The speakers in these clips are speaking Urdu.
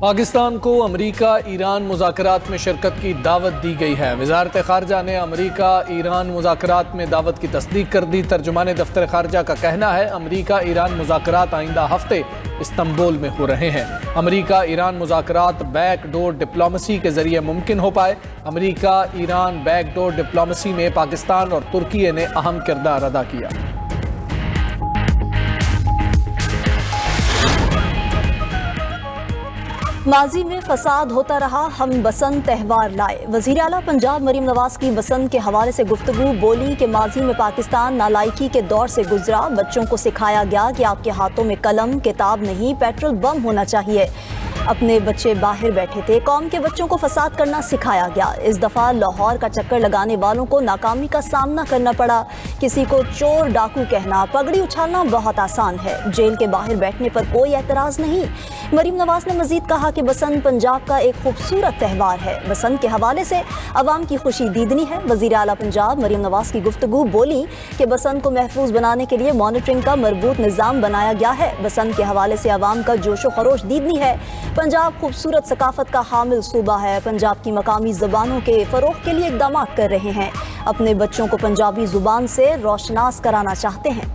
پاکستان کو امریکہ ایران مذاکرات میں شرکت کی دعوت دی گئی ہے۔ وزارت خارجہ نے امریکہ ایران مذاکرات میں دعوت کی تصدیق کر دی۔ ترجمان دفتر خارجہ کا کہنا ہے امریکہ ایران مذاکرات آئندہ ہفتے استنبول میں ہو رہے ہیں۔ امریکہ ایران مذاکرات بیک ڈور ڈپلومیسی کے ذریعے ممکن ہو پائے۔ امریکہ ایران بیک ڈور ڈپلومیسی میں پاکستان اور ترکی نے اہم کردار ادا کیا۔ ماضی میں فساد ہوتا رہا، ہم بسنت تہوار لائے۔ وزیر اعلیٰ پنجاب مریم نواز کی بسنت کے حوالے سے گفتگو، بولی کہ ماضی میں پاکستان نالائکی کے دور سے گزرا، بچوں کو سکھایا گیا کہ آپ کے ہاتھوں میں قلم کتاب نہیں پیٹرول بم ہونا چاہیے۔ اپنے بچے باہر بیٹھے تھے، قوم کے بچوں کو فساد کرنا سکھایا گیا۔ اس دفعہ لاہور کا چکر لگانے والوں کو ناکامی کا سامنا کرنا پڑا۔ کسی کو چور ڈاکو کہنا، پگڑی اچھالنا بہت آسان ہے، جیل کے باہر بیٹھنے پر کوئی اعتراض نہیں۔ مریم نواز نے مزید کہا کہ بسنت پنجاب کا ایک خوبصورت تہوار ہے۔ بسنت کے حوالے سے عوام کی خوشی دیدنی ہے۔ وزیر اعلیٰ پنجاب مریم نواز کی گفتگو، بولی کہ بسنت کو محفوظ بنانے کے لیے مانیٹرنگ کا مربوط نظام بنایا گیا ہے۔ بسنت کے حوالے سے عوام کا جوش و خروش دیدنی ہے۔ پنجاب خوبصورت ثقافت کا حامل صوبہ ہے، پنجاب کی مقامی زبانوں کے فروغ کے لیے اقدامات کر رہے ہیں، اپنے بچوں کو پنجابی زبان سے روشناس کرانا چاہتے ہیں۔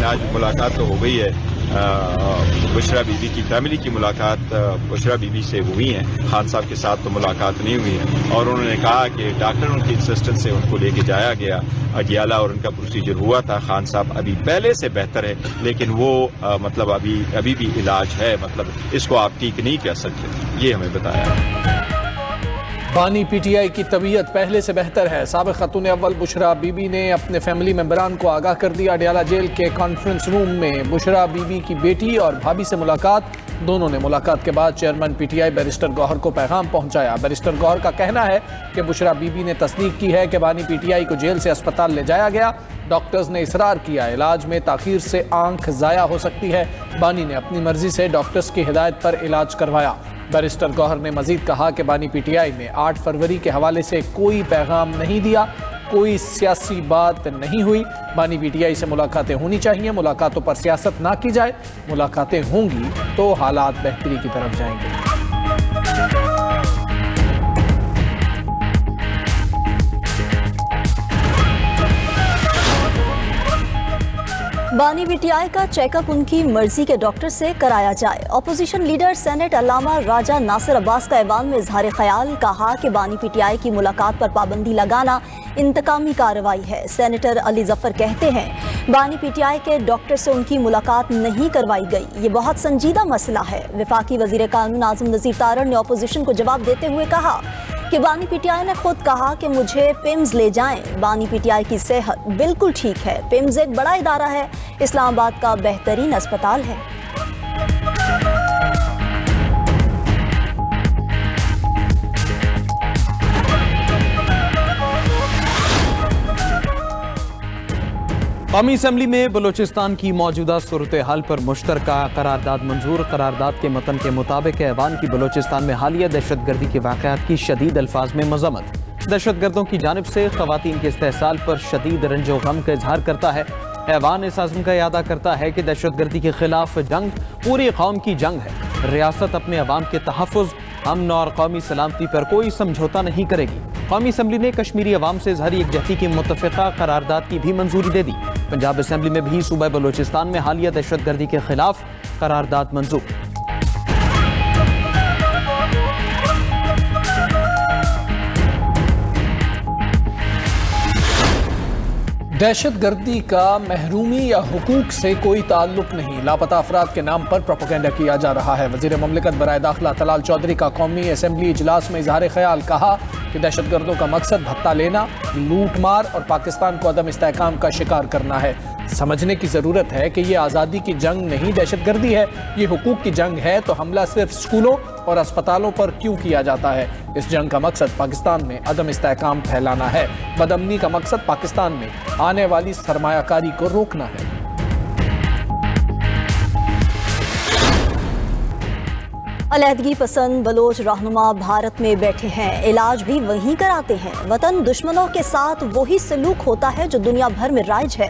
آج ملاقات تو ہو گئی ہے، بشرا بی بی کی فیملی کی ملاقات بشرا بی بی سے ہوئی ہیں، خان صاحب کے ساتھ تو ملاقات نہیں ہوئی ہے، اور انہوں نے کہا کہ ڈاکٹروں کی انسسٹنس سے ان کو لے کے جایا گیا اڈیالہ اور ان کا پروسیجر ہوا تھا۔ خان صاحب ابھی پہلے سے بہتر ہے، لیکن وہ مطلب ابھی بھی علاج ہے، مطلب اس کو آپ ٹھیک نہیں کہہ سکتے، یہ ہمیں بتایا۔ بانی پی ٹی آئی کی طبیعت پہلے سے بہتر ہے۔ سابق خاتون اول بشرا بی بی نے اپنے فیملی ممبران کو آگاہ کر دیا۔ اڈیالہ جیل کے کانفرنس روم میں بشرا بی بی کی بیٹی اور بھابھی سے ملاقات، دونوں نے ملاقات کے بعد چیئرمین پی ٹی آئی بیرسٹر گوہر کو پیغام پہنچایا۔ بیرسٹر گوہر کا کہنا ہے کہ بشرا بی بی نے تصدیق کی ہے کہ بانی پی ٹی آئی کو جیل سے اسپتال لے جایا گیا۔ ڈاکٹرز نے اصرار کیا علاج میں تاخیر سے آنکھ ضائع ہو سکتی ہے۔ بانی نے اپنی مرضی سے ڈاکٹرز کی ہدایت پر علاج کروایا۔ بیرسٹر گوہر نے مزید کہا کہ بانی پی ٹی آئی نے 8 فروری کے حوالے سے کوئی پیغام نہیں دیا، کوئی سیاسی بات نہیں ہوئی۔ بانی پی ٹی آئی سے ملاقاتیں ہونی چاہیے، ملاقاتوں پر سیاست نہ کی جائے۔ ملاقاتیں ہوں گی تو حالات بہتری کی طرف جائیں گے۔ بانی پی ٹی آئی کا چیک اپ ان کی مرضی کے ڈاکٹر سے کرایا جائے۔ اپوزیشن لیڈر سینٹ علامہ راجہ ناصر عباس کا ایوان میں اظہار خیال، کہا کہ بانی پی ٹی آئی کی ملاقات پر پابندی لگانا انتقامی کارروائی ہے۔ سینیٹر علی ظفر کہتے ہیں بانی پی ٹی آئی کے ڈاکٹر سے ان کی ملاقات نہیں کروائی گئی، یہ بہت سنجیدہ مسئلہ ہے۔ وفاقی وزیر قانون اعظم نذیر تارڑ نے اپوزیشن کو جواب دیتے ہوئے کہا کہ بانی پی ٹی آئی نے خود کہا کہ مجھے پیمز لے جائیں۔ بانی پی ٹی آئی کی صحت بالکل ٹھیک ہے، پیمز ایک بڑا ادارہ ہے، اسلام آباد کا بہترین اسپتال ہے۔ قومی اسمبلی میں بلوچستان کی موجودہ صورتحال پر مشترکہ قرارداد منظور۔ قرارداد کے متن کے مطابق ایوان کی بلوچستان میں حالیہ دہشت گردی کے واقعات کی شدید الفاظ میں مذمت، دہشت گردوں کی جانب سے خواتین کے استحصال پر شدید رنج و غم کا اظہار کرتا ہے۔ ایوان اس عزم کا اعادہ کرتا ہے کہ دہشت گردی کے خلاف جنگ پوری قوم کی جنگ ہے۔ ریاست اپنے عوام کے تحفظ، امن اور قومی سلامتی پر کوئی سمجھوتا نہیں کرے گی۔ قومی اسمبلی نے کشمیری عوام سے اظہاری یکجہتی کی متفقہ قرارداد کی بھی منظوری دے دی۔ پنجاب اسمبلی میں بھی صوبہ بلوچستان میں حالیہ دہشت گردی کے خلاف قرارداد منظور۔ دہشت گردی کا محرومی یا حقوق سے کوئی تعلق نہیں، لاپتہ افراد کے نام پر پروپیگنڈا کیا جا رہا ہے۔ وزیر مملکت برائے داخلہ طلال چودھری کا قومی اسمبلی اجلاس میں اظہار خیال، کہا کہ دہشت گردوں کا مقصد بھتہ لینا، لوٹ مار اور پاکستان کو عدم استحکام کا شکار کرنا ہے۔ سمجھنے کی ضرورت ہے کہ یہ آزادی کی جنگ نہیں، دہشت گردی ہے، یہ حقوق کی جنگ ہے۔ تو حملہ صرف سکولوں اور اسپتالوں پر کیوں کیا جاتا ہے؟ اس جنگ کا مقصد پاکستان میں عدم استحکام پھیلانا ہے، بدامنی کا مقصد پاکستان میں آنے والی سرمایہ کاری کو روکنا ہے۔ علیحدگی پسند بلوچ رہنما بھارت میں بیٹھے ہیں، علاج بھی وہیں کراتے ہیں۔ وطن دشمنوں کے ساتھ وہی سلوک ہوتا ہے جو دنیا بھر میں رائج ہے۔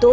$2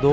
2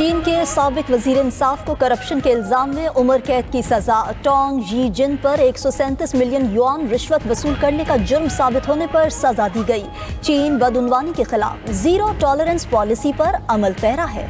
چین کے سابق وزیر انصاف کو کرپشن کے الزام میں عمر قید کی سزا. ٹانگ یی جن پر 137 ملین یوان رشوت وصول کرنے کا جرم ثابت ہونے پر سزا دی گئی. چین بدعنوانی کے خلاف زیرو ٹالرنس پالیسی پر عمل پیرا ہے.